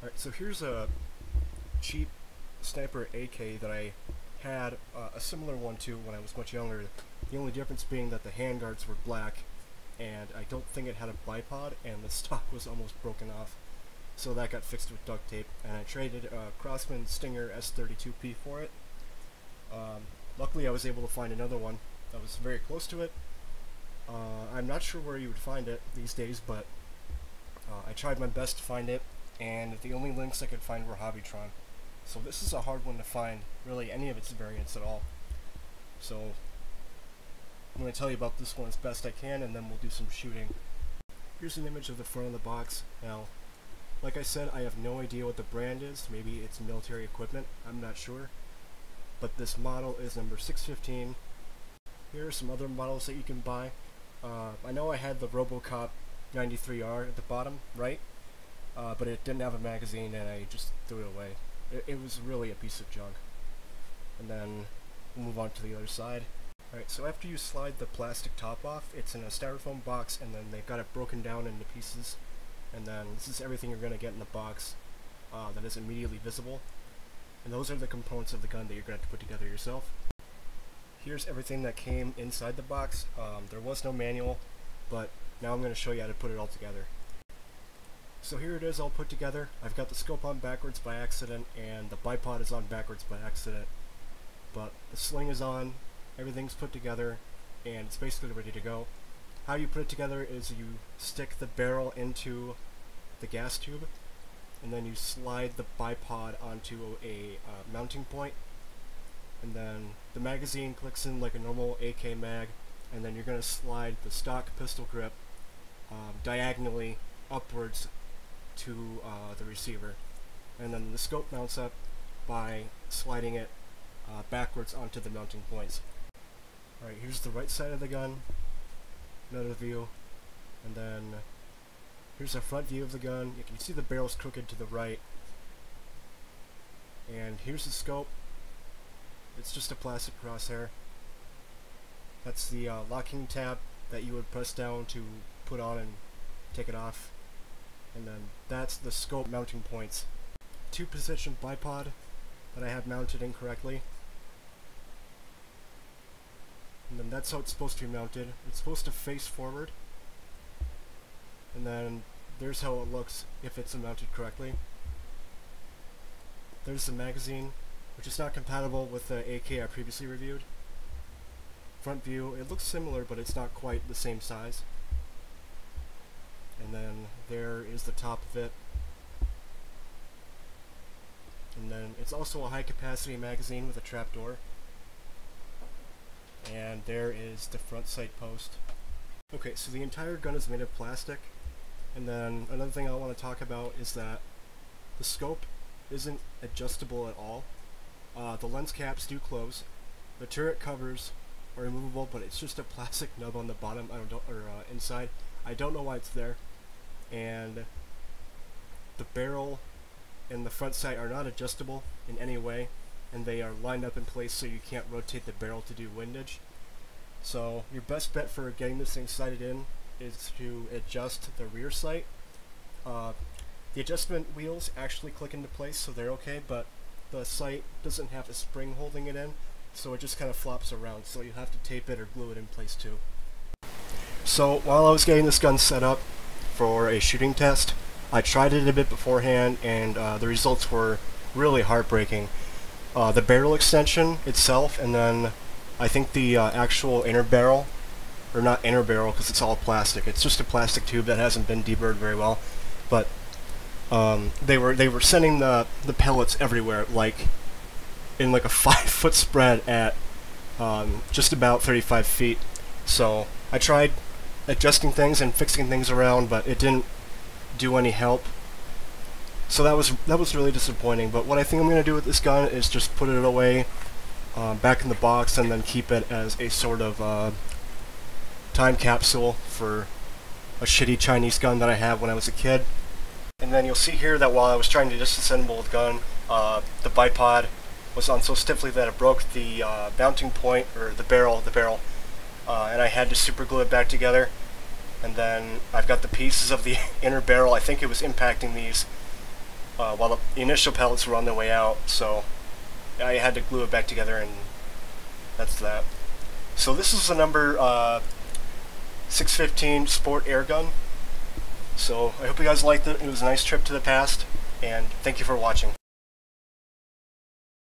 Alright, so here's a cheap sniper AK that I had a similar one to when I was much younger. The only difference being that the handguards were black, and I don't think it had a bipod, and the stock was almost broken off. So that got fixed with duct tape, and I traded a Crosman Stinger S32P for it. Luckily I was able to find another one that was very close to it. I'm not sure where you would find it these days, but I tried my best to find it, and the only links I could find were Hobbytron. So this is a hard one to find, really, any of its variants at all. So I'm going to tell you about this one as best I can, and then we'll do some shooting. Here's an image of the front of the box. Now, like I said, I have no idea what the brand is. Maybe it's military equipment, I'm not sure. But this model is number 615. Here are some other models that you can buy. I know I had the RoboCop 93R at the bottom, right? But it didn't have a magazine, and I just threw it away. It was really a piece of junk. And then we'll move on to the other side. Alright, so after you slide the plastic top off, it's in a styrofoam box, and then they've got it broken down into pieces. And then this is everything you're going to get in the box that is immediately visible. And those are the components of the gun that you're going to have to put together yourself. Here's everything that came inside the box. There was no manual, but now I'm going to show you how to put it all together. So here it is all put together. I've got the scope on backwards by accident, and the bipod is on backwards by accident. But the sling is on, everything's put together, and it's basically ready to go. How you put it together is you stick the barrel into the gas tube, and then you slide the bipod onto a mounting point, and then the magazine clicks in like a normal AK mag, and then you're going to slide the stock pistol grip diagonally upwards to the receiver, and then the scope mounts up by sliding it backwards onto the mounting points. Alright, here's the right side of the gun, another view, and then here's a front view of the gun. You can see the barrel's crooked to the right, and here's the scope. It's just a plastic crosshair. That's the locking tab that you would press down to put on and take it off. And then that's the scope mounting points. Two position bipod that I have mounted incorrectly. And then that's how it's supposed to be mounted. It's supposed to face forward. And then there's how it looks if it's mounted correctly. There's the magazine, which is not compatible with the AK I previously reviewed. Front view, it looks similar, but it's not quite the same size. And then there is the top of it. And then it's also a high capacity magazine with a trapdoor. And there is the front sight post. Okay, so the entire gun is made of plastic. And then another thing I want to talk about is that the scope isn't adjustable at all. The lens caps do close. The turret covers are removable, but it's just a plastic nub on the bottom, inside. I don't know why it's there. And the barrel and the front sight are not adjustable in any way, and they are lined up in place so you can't rotate the barrel to do windage. So your best bet for getting this thing sighted in is to adjust the rear sight. The adjustment wheels actually click into place, so they're okay, but the sight doesn't have a spring holding it in, so it just kind of flops around, so you have to tape it or glue it in place too. So while I was getting this gun set up for a shooting test, I tried it a bit beforehand, and the results were really heartbreaking. The barrel extension itself, and then I think the actual inner barrel, or not inner barrel because it's all plastic, it's just a plastic tube that hasn't been deburred very well, but they were sending the pellets everywhere, like in like a 5-foot spread at just about 35 feet. So I tried adjusting things and fixing things around, but it didn't do any help. So that was really disappointing. But what I think I'm going to do with this gun is just put it away back in the box, and then keep it as a sort of time capsule for a shitty Chinese gun that I had when I was a kid. And then you'll see here that while I was trying to disassemble the gun, the bipod was on so stiffly that it broke the mounting point, or the barrel, and I had to super glue it back together. And then I've got the pieces of the inner barrel. I think it was impacting these while the initial pellets were on their way out, so I had to glue it back together, and that's that. So this is the number 615 Sport Air Gun. So I hope you guys liked it. It was a nice trip to the past, and thank you for watching.